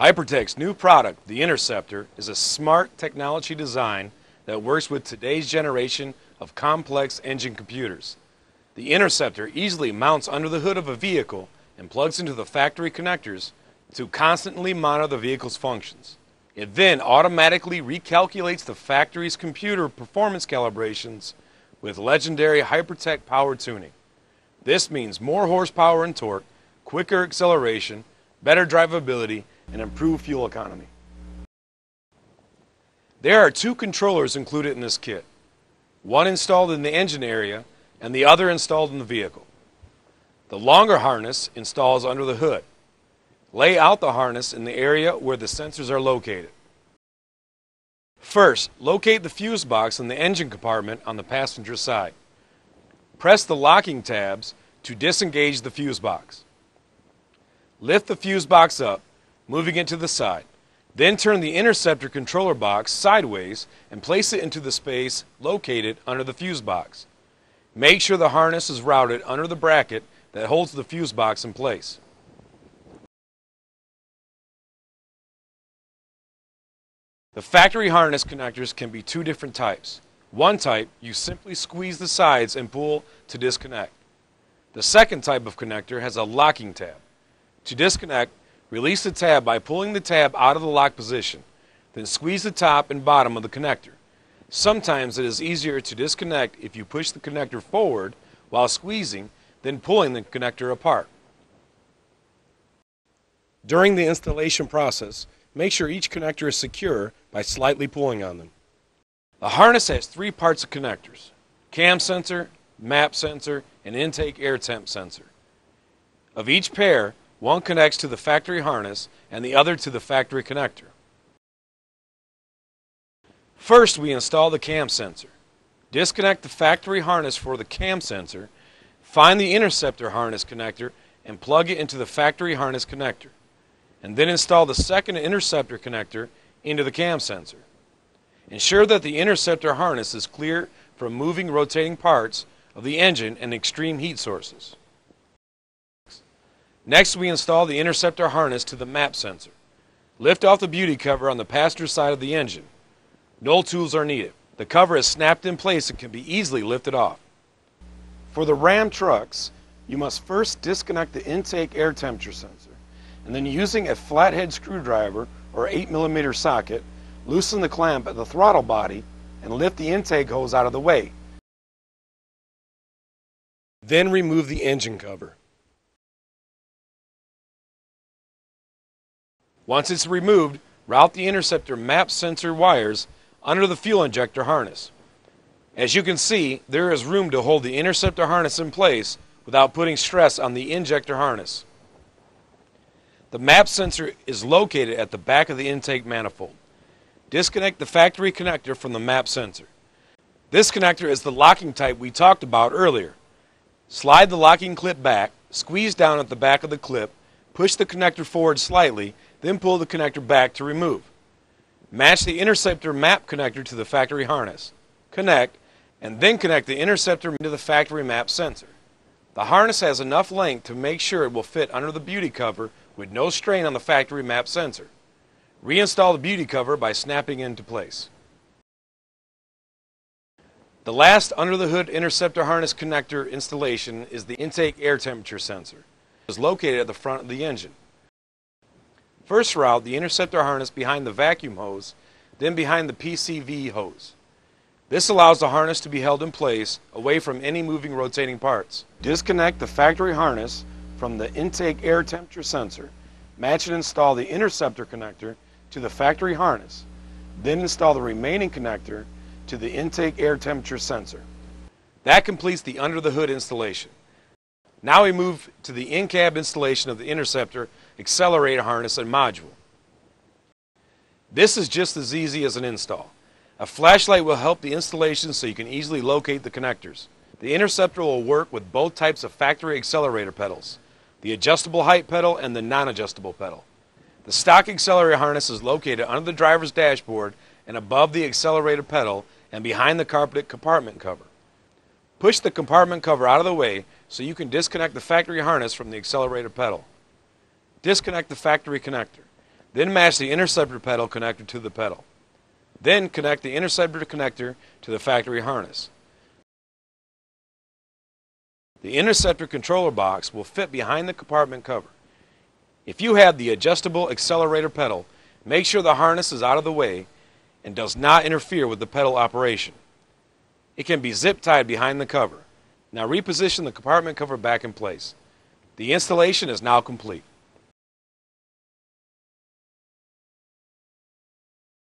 Hypertech's new product, the Interceptor, is a smart technology design that works with today's generation of complex engine computers. The Interceptor easily mounts under the hood of a vehicle and plugs into the factory connectors to constantly monitor the vehicle's functions. It then automatically recalculates the factory's computer performance calibrations with legendary Hypertech power tuning. This means more horsepower and torque, quicker acceleration, better drivability, and improved fuel economy. There are two controllers included in this kit, one installed in the engine area and the other installed in the vehicle. The longer harness installs under the hood. Lay out the harness in the area where the sensors are located. First, locate the fuse box in the engine compartment on the passenger side. Press the locking tabs to disengage the fuse box. Lift the fuse box up, moving it to the side. Then turn the Interceptor controller box sideways and place it into the space located under the fuse box. Make sure the harness is routed under the bracket that holds the fuse box in place. The factory harness connectors can be two different types. One type, you simply squeeze the sides and pull to disconnect. The second type of connector has a locking tab. To disconnect, release the tab by pulling the tab out of the lock position, then squeeze the top and bottom of the connector. Sometimes it is easier to disconnect if you push the connector forward while squeezing than pulling the connector apart. During the installation process, make sure each connector is secure by slightly pulling on them. The harness has three parts of connectors: cam sensor, map sensor, and intake air temp sensor. Of each pair, one connects to the factory harness and the other to the factory connector. First, we install the cam sensor. Disconnect the factory harness for the cam sensor, find the Interceptor harness connector, and plug it into the factory harness connector. And then install the second Interceptor connector into the cam sensor. Ensure that the Interceptor harness is clear from moving rotating parts of the engine and extreme heat sources. Next, we install the Interceptor harness to the map sensor. Lift off the beauty cover on the passenger side of the engine. No tools are needed. The cover is snapped in place and can be easily lifted off. For the Ram trucks, you must first disconnect the intake air temperature sensor, and then using a flathead screwdriver or 8mm socket, loosen the clamp at the throttle body and lift the intake hose out of the way. Then remove the engine cover. Once it's removed, route the Interceptor map sensor wires under the fuel injector harness. As you can see, there is room to hold the Interceptor harness in place without putting stress on the injector harness. The map sensor is located at the back of the intake manifold. Disconnect the factory connector from the map sensor. This connector is the locking type we talked about earlier. Slide the locking clip back, squeeze down at the back of the clip, push the connector forward slightly, then pull the connector back to remove. Match the Interceptor map connector to the factory harness. Connect, and then connect the Interceptor to the factory map sensor. The harness has enough length to make sure it will fit under the beauty cover with no strain on the factory map sensor. Reinstall the beauty cover by snapping into place. The last under-the-hood Interceptor harness connector installation is the intake air temperature sensor. It is located at the front of the engine. First, route the Interceptor harness behind the vacuum hose, then behind the PCV hose. This allows the harness to be held in place away from any moving rotating parts. Disconnect the factory harness from the intake air temperature sensor. Match and install the Interceptor connector to the factory harness. Then install the remaining connector to the intake air temperature sensor. That completes the under-the-hood installation. Now we move to the in-cab installation of the Interceptor accelerator harness and module. This is just as easy as an install. A flashlight will help the installation so you can easily locate the connectors. The Interceptor will work with both types of factory accelerator pedals, the adjustable height pedal and the non-adjustable pedal. The stock accelerator harness is located under the driver's dashboard and above the accelerator pedal and behind the carpeted compartment cover. Push the compartment cover out of the way so you can disconnect the factory harness from the accelerator pedal. Disconnect the factory connector. Then match the interceptor pedal connector to the pedal. Then connect the interceptor connector to the factory harness. The interceptor controller box will fit behind the compartment cover. If you have the adjustable accelerator pedal, make sure the harness is out of the way and does not interfere with the pedal operation. It can be zip tied behind the cover. Now reposition the compartment cover back in place. The installation is now complete.